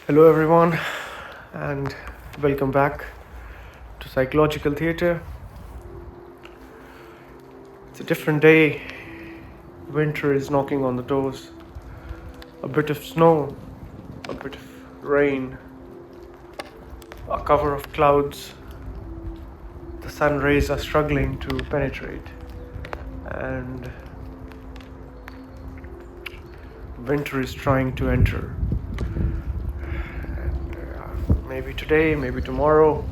Hello, everyone, and welcome back to Psychological Theatre. It's a different day. Winter is knocking on the doors. A bit of snow, a bit of rain, a cover of clouds. The sun rays are struggling to penetrate, and winter is trying to enter. And maybe today, maybe tomorrow,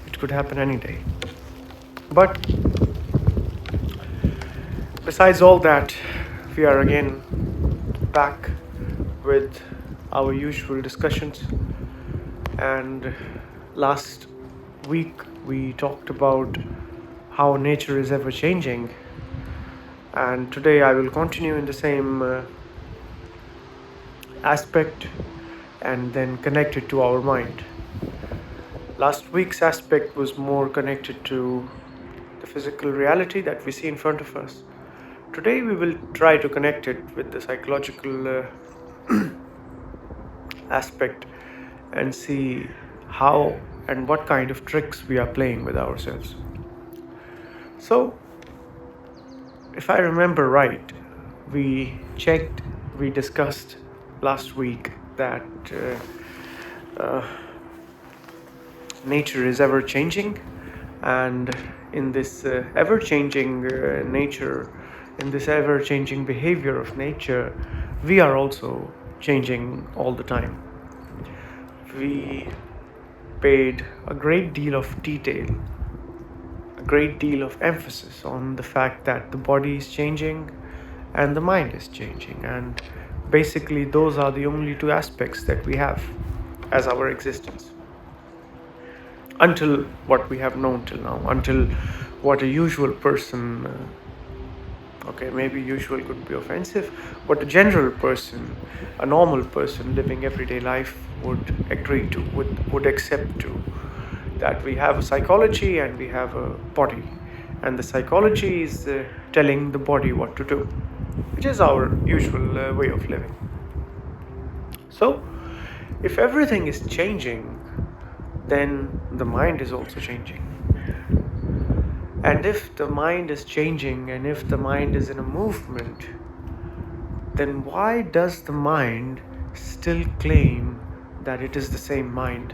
it could happen any day. But besides all that, we are again back with our usual discussions. And last week we talked about how nature is ever changing, and today I will continue in the same aspect and then connect it to our mind. Last week's aspect was more connected to the physical reality that we see in front of us. Today we will try to connect it with the psychological aspect and see how and what kind of tricks we are playing with ourselves. So, if I remember right, we discussed last week that nature is ever changing, and in this ever changing nature, in this ever changing behavior of nature, we are also changing all the time. We paid a great deal of detail, a great deal of emphasis on the fact that the body is changing and the mind is changing, and basically those are the only two aspects that we have as our existence, until what we have known till now, until what a usual person okay, maybe usual could be offensive, but a general person, a normal person living everyday life would agree to, would accept to, that we have a psychology and we have a body, and the psychology is telling the body what to do, which is our usual way of living. So, if everything is changing, then the mind is also changing. And if the mind is changing and if the mind is in a movement, then why does the mind still claim that it is the same mind?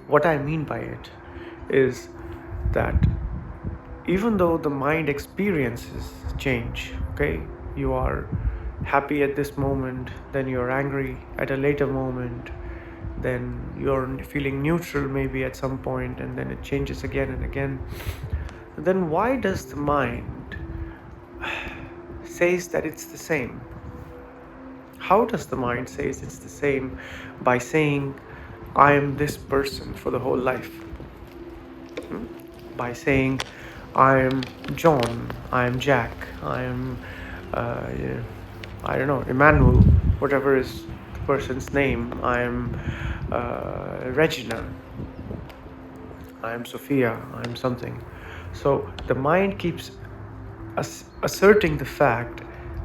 What I mean by it is that even though the mind experiences change, okay, you are happy at this moment, then you're angry at a later moment, then you're feeling neutral maybe at some point, and then it changes again and again, then why does the mind says that it's the same? How does the mind says it's the same? By saying I am this person for the whole life. By saying I am John, I am Jack, I am I don't know, Emmanuel, whatever is the person's name, I am Regina, I am Sophia, I am something. So the mind keeps asserting the fact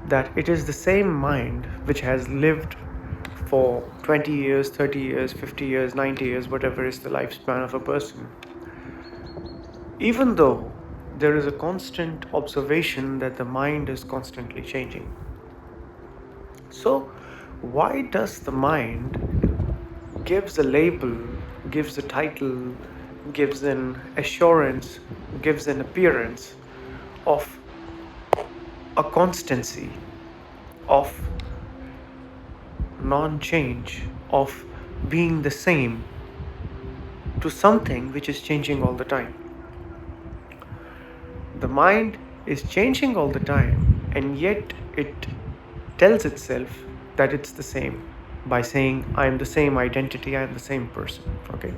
that it is the same mind which has lived for 20 years, 30 years, 50 years, 90 years, whatever is the lifespan of a person. Even though there is a constant observation that the mind is constantly changing. So, why does the mind gives a label, gives a title, gives an assurance, gives an appearance of a constancy, of non-change, of being the same to something which is changing all the time? The mind is changing all the time, and yet it tells itself that it's the same by saying I am the same identity, I am the same person. Okay,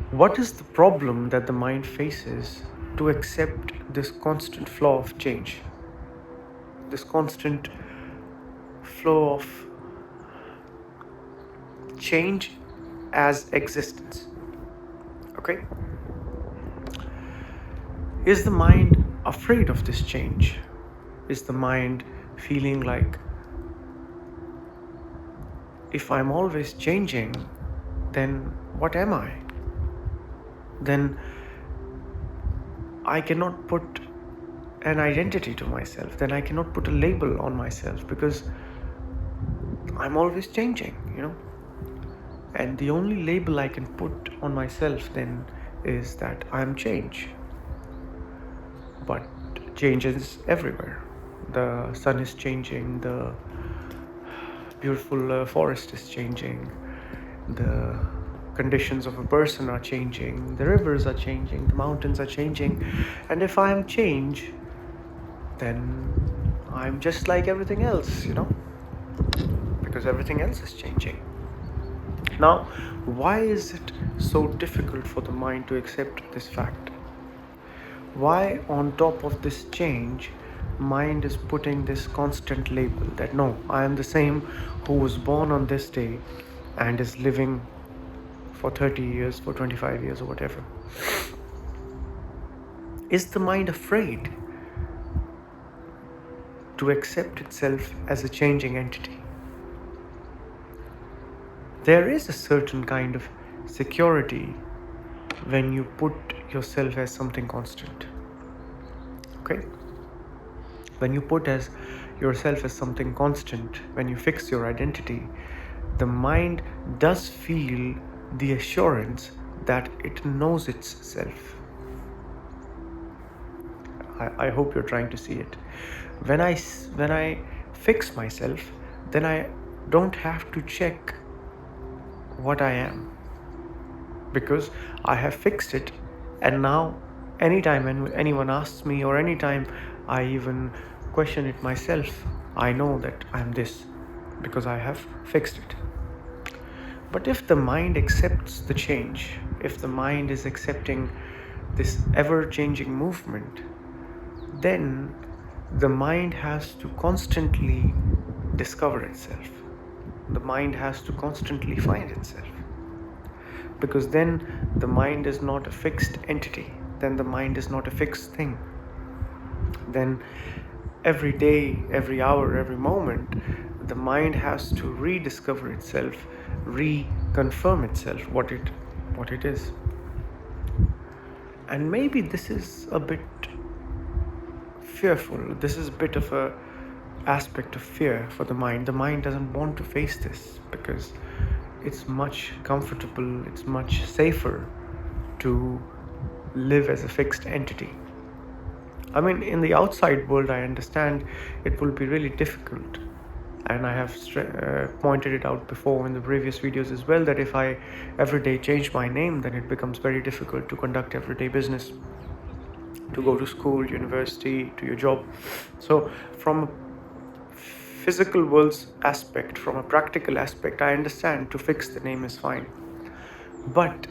what is the problem that the mind faces to accept this constant flow of change, this constant flow of change as existence? Okay, is the mind afraid of this change? Is the mind feeling like if I'm always changing, then what am I? Then I cannot put an identity to myself. Then I cannot put a label on myself because I'm always changing. And the only label I can put on myself then is that I'm change. But change is everywhere. The sun is changing, the beautiful forest is changing, the conditions of a person are changing, the rivers are changing, the mountains are changing. And if I am change, then I'm just like everything else, because everything else is changing. Now, why is it so difficult for the mind to accept this fact? Why, on top of this change, mind is putting this constant label that no, I am the same who was born on this day and is living for 30 years, for 25 years, or whatever? Is the mind afraid to accept itself as a changing entity? There is a certain kind of security when you put yourself as something constant. Okay? When you put as yourself as something constant, when you fix your identity, the mind does feel the assurance that it knows itself. I hope you're trying to see it. When I fix myself, then I don't have to check what I am, because I have fixed it. And now anytime when anyone asks me, or anytime I even question it myself, I know that I'm this because I have fixed it. But if the mind accepts the change, if the mind is accepting this ever-changing movement, then the mind has to constantly discover itself. The mind has to constantly find itself. Because then the mind is not a fixed entity. Then the mind is not a fixed thing. Then every day, every hour, every moment, the mind has to rediscover itself, reconfirm itself what it is. And maybe this is a bit fearful. This is a bit of a aspect of fear for the mind. The mind doesn't want to face this because it's much comfortable, it's much safer to live as a fixed entity. I mean, in the outside world, I understand it will be really difficult, and I have pointed it out before in the previous videos as well, that if I every day change my name, then it becomes very difficult to conduct everyday business, to go to school, university, to your job. So from a physical world's aspect, from a practical aspect, I understand to fix the name is fine. But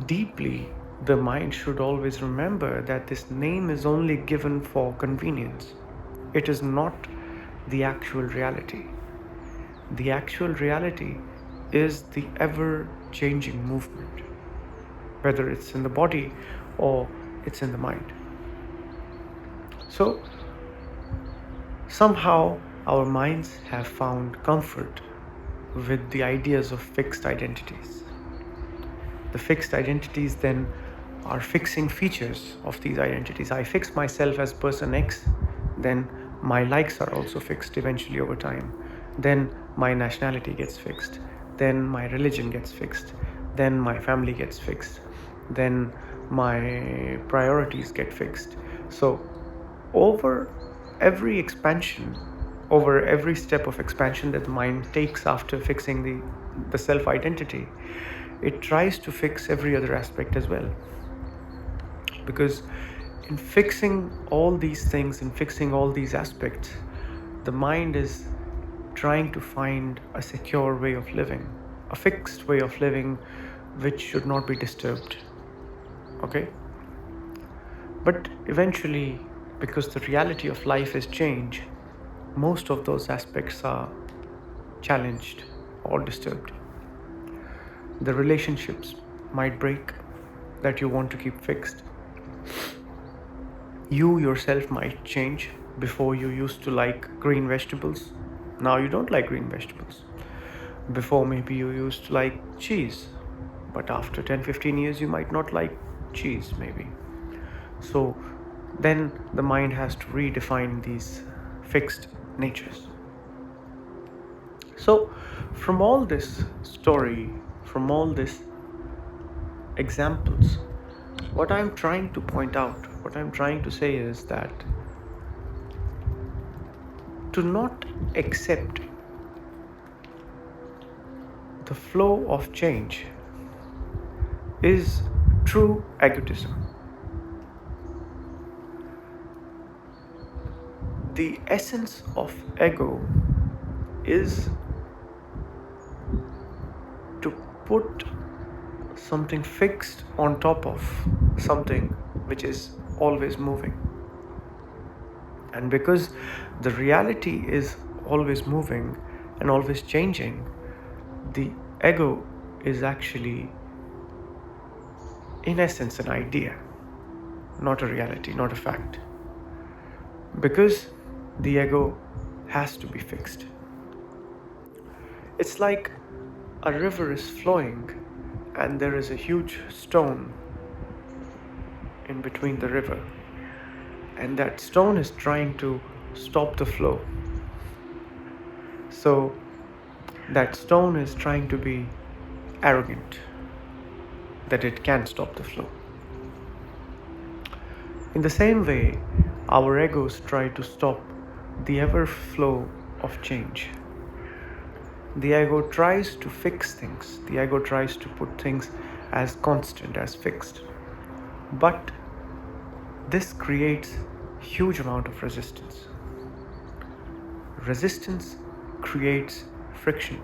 deeply, the mind should always remember that this name is only given for convenience. It is not the actual reality. The actual reality is the ever-changing movement, whether it's in the body or it's in the mind. So, somehow our minds have found comfort with the ideas of fixed identities. The fixed identities then are fixing features of these identities. I fix myself as person X, then my likes are also fixed eventually over time. Then my nationality gets fixed. Then my religion gets fixed. Then my family gets fixed. Then my priorities get fixed. So over every expansion, over every step of expansion that the mind takes after fixing the self-identity, it tries to fix every other aspect as well. Because in fixing all these things, in fixing all these aspects, the mind is trying to find a secure way of living, a fixed way of living which should not be disturbed. Okay? But eventually, because the reality of life is change, most of those aspects are challenged or disturbed. The relationships might break that you want to keep fixed. You yourself might change. Before you used to like green vegetables, now you don't like green vegetables. Before, maybe you used to like cheese, but after 10-15 years, you might not like cheese, maybe. So then the mind has to redefine these fixed natures. So, from all this story, from all these examples, what I'm trying to point out, what I'm trying to say is that to not accept the flow of change is true egotism. The essence of ego is to put something fixed on top of something which is always moving. And because the reality is always moving and always changing, the ego is actually, in essence, an idea, not a reality, not a fact. Because the ego has to be fixed. It's like a river is flowing and there is a huge stone in between the river, and that stone is trying to stop the flow. So that stone is trying to be arrogant that it can stop the flow. In the same way, our egos try to stop the ever flow of change. The ego tries to fix things. The ego tries to put things as constant, as fixed. But this creates huge amount of resistance. Resistance creates friction.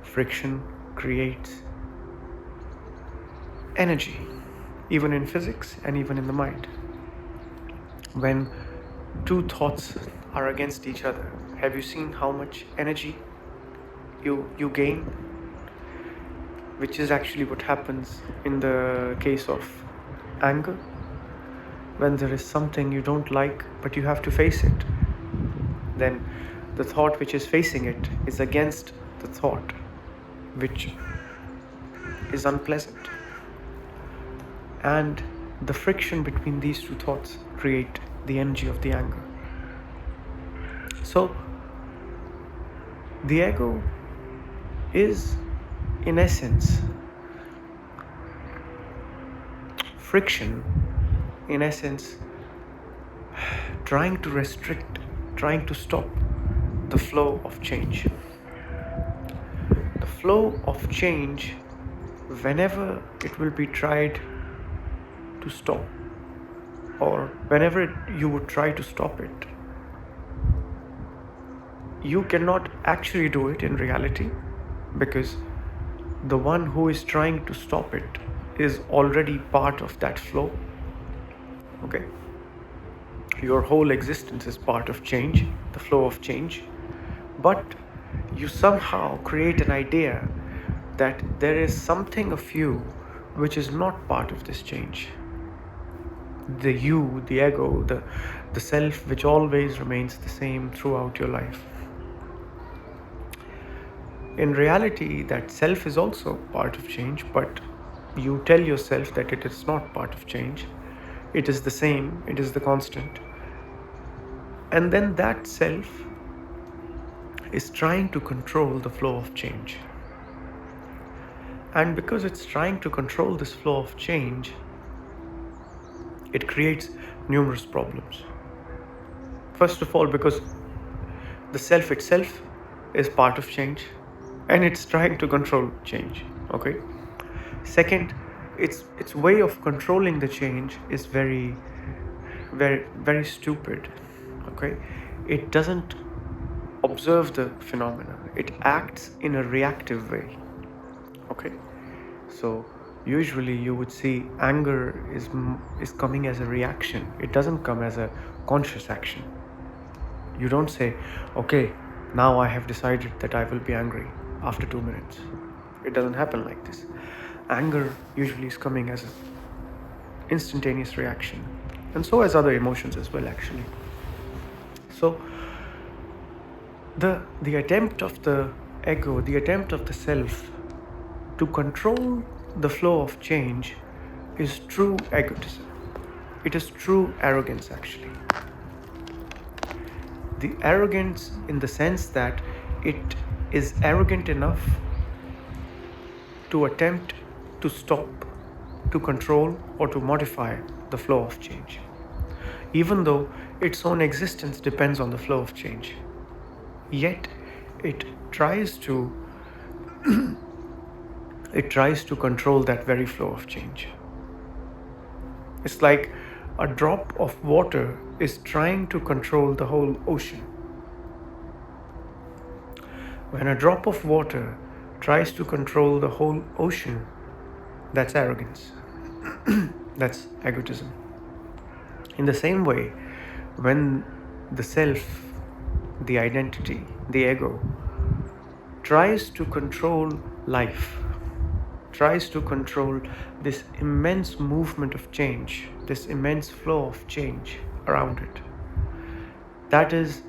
Friction creates energy, even in physics and even in the mind. When two thoughts are against each other, have you seen how much energy you gain? Which is actually what happens in the case of anger. When there is something you don't like, but you have to face it, then the thought which is facing it is against the thought which is unpleasant. And the friction between these two thoughts create the energy of the anger. So the ego is, in essence, friction, in essence, trying to restrict, trying to stop the flow of change. The flow of change, whenever it will be tried to stop, or whenever you would try to stop it, you cannot actually do it in reality, because the one who is trying to stop it is already part of that flow. Okay, your whole existence is part of change, the flow of change, but you somehow create an idea that there is something of you which is not part of this change. The you, the ego, the self, which always remains the same throughout your life. In reality, that self is also part of change, but you tell yourself that it is not part of change. It is the same, it is the constant. And then that self is trying to control the flow of change. And because it's trying to control this flow of change, it creates numerous problems. First of all, because the self itself is part of change and it's trying to control change. Okay. Second, its way of controlling the change is very, very, very stupid. Okay. It doesn't observe the phenomena. It acts in a reactive way. Okay. So usually you would see anger is coming as a reaction. It doesn't come as a conscious action. You don't say, okay, now I have decided that I will be angry after 2 minutes. It doesn't happen like this. Anger usually is coming as an instantaneous reaction, and so as other emotions as well, actually. So the attempt of the ego, the attempt of the self to control the flow of change, is true egotism. It is true arrogance, actually. The arrogance in the sense that it is arrogant enough to attempt to stop, to control, or to modify the flow of change, even though its own existence depends on the flow of change. Yet it tries to control that very flow of change. It's like a drop of water is trying to control the whole ocean. When a drop of water tries to control the whole ocean, that's arrogance. That's egotism. In the same way, when the self, the identity, the ego, tries to control life, tries to control this immense movement of change, this immense flow of change around it, that is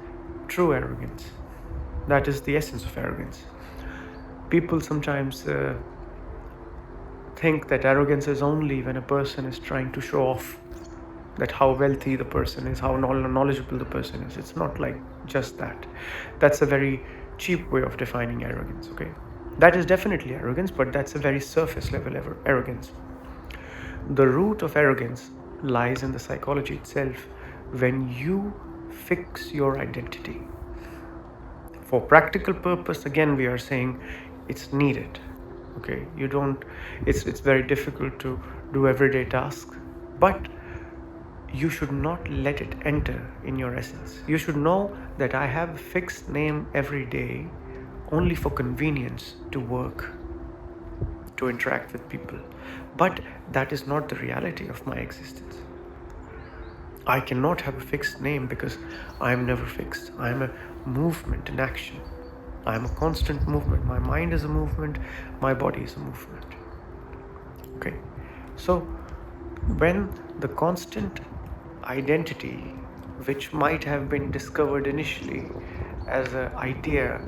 true arrogance. That is the essence of arrogance. People sometimes think that arrogance is only when a person is trying to show off that how wealthy the person is, how knowledgeable the person is. It's not like just that. That's a very cheap way of defining arrogance, okay? That is definitely arrogance, but that's a very surface level arrogance. The root of arrogance lies in the psychology itself. When you fix your identity, for practical purpose, again, we are saying it's needed, okay? You don't, it's very difficult to do everyday tasks, but you should not let it enter in your essence. You should know that I have a fixed name every day only for convenience, to work, to interact with people. But that is not the reality of my existence. I cannot have a fixed name because I am never fixed. I am a movement in action. I am a constant movement. My mind is a movement. My body is a movement. Okay. So when the constant identity, which might have been discovered initially as an idea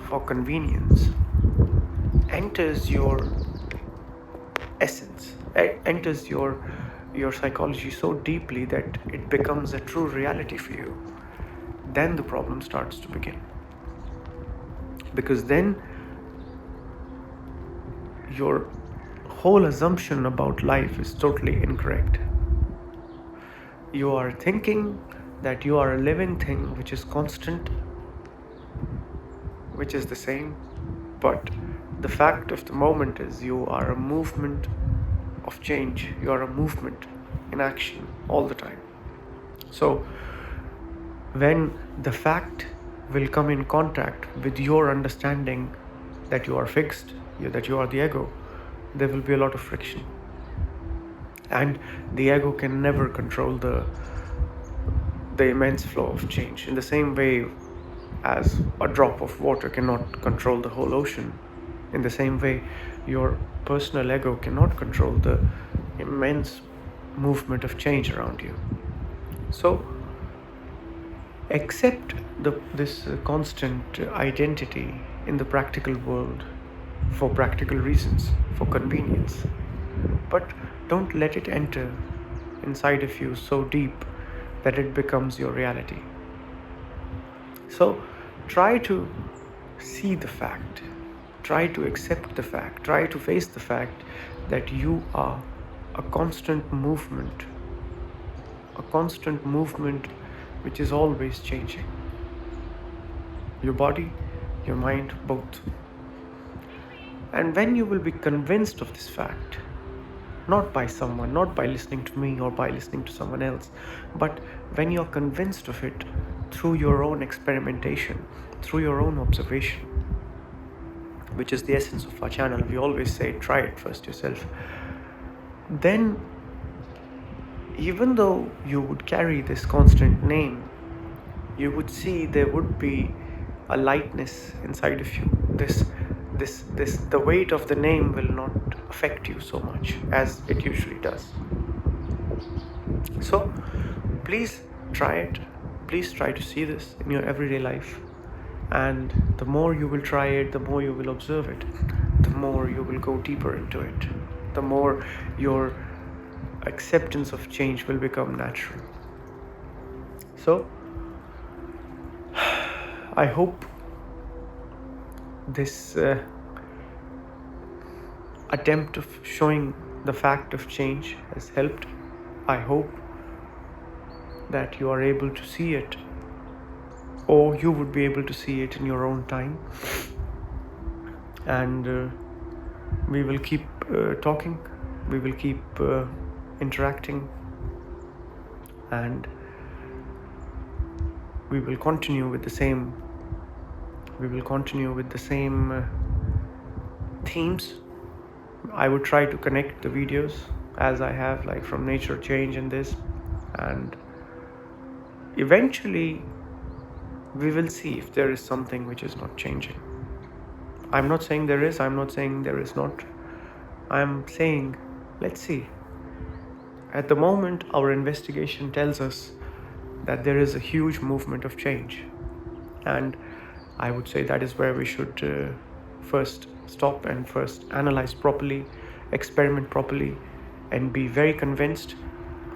for convenience, enters your essence, enters your psychology so deeply that it becomes a true reality for you, then the problem starts to begin. Because then your whole assumption about life is totally incorrect. You are thinking that you are a living thing which is constant, which is the same, but the fact of the moment is you are a movement of change. You are a movement in action all the time. So when the fact will come in contact with your understanding that you are fixed, that you are the ego, there will be a lot of friction. And the ego can never control the immense flow of change. In the same way as a drop of water cannot control the whole ocean, in the same way your personal ego cannot control the immense movement of change around you. So accept this constant identity in the practical world for practical reasons, for convenience, but don't let it enter inside of you so deep that it becomes your reality. So try to see the fact, try to accept the fact, try to face the fact that you are a constant movement which is always changing. Your body, your mind, both. And when you will be convinced of this fact, not by someone, not by listening to me or by listening to someone else, but when you're convinced of it through your own experimentation, through your own observation, which is the essence of our channel. We always say, try it first yourself. Then, even though you would carry this constant name, you would see there would be a lightness inside of you. The weight of the name will not affect you so much as it usually does. So please try it. Please try to see this in your everyday life. And the more you will try it, the more you will observe it, the more you will go deeper into it, the more your acceptance of change will become natural. So, I hope this attempt of showing the fact of change has helped. I hope that you are able to see it, or you would be able to see it in your own time. And we will keep talking, we will keep interacting, and we will continue with the same themes. I would try to connect the videos as I have, like from nature, change, and this, and eventually we will see if there is something which is not changing. I'm not saying there is, I'm not saying there is not. I'm saying, let's see. At the moment, our investigation tells us that there is a huge movement of change. And I would say that is where we should first stop and first analyze properly, experiment properly, and be very convinced,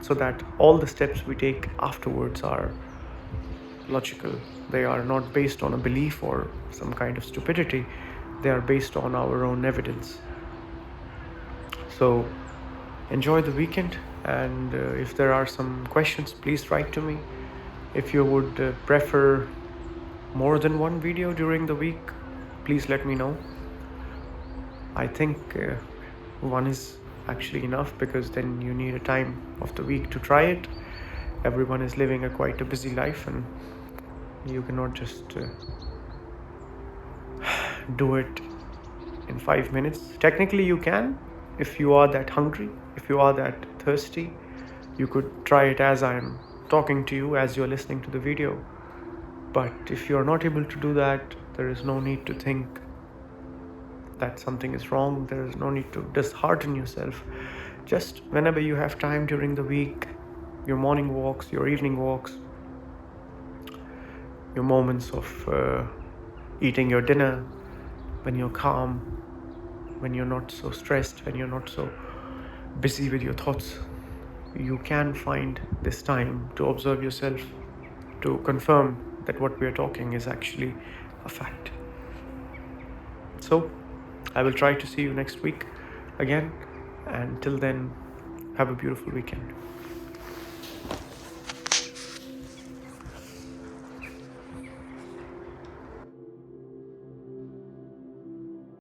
so that all the steps we take afterwards are logical. They are not based on a belief or some kind of stupidity. They are based on our own evidence. So enjoy the weekend, and if there are some questions, please write to me. If you would prefer more than one video during the week, please let me know. I think one is actually enough, because then you need a time of the week to try it. Everyone is living quite a busy life, and you cannot just do it in 5 minutes. Technically you can, if you are that hungry, if you are that thirsty. You could try it as I'm talking to you, as you're listening to the video. But if you're not able to do that, there is no need to think that something is wrong. There is no need to dishearten yourself. Just whenever you have time during the week, your morning walks, your evening walks, your moments of eating your dinner, when you're calm, when you're not so stressed, when you're not so busy with your thoughts, you can find this time to observe yourself, to confirm that what we are talking is actually a fact. So I will try to see you next week again, and till then, have a beautiful weekend.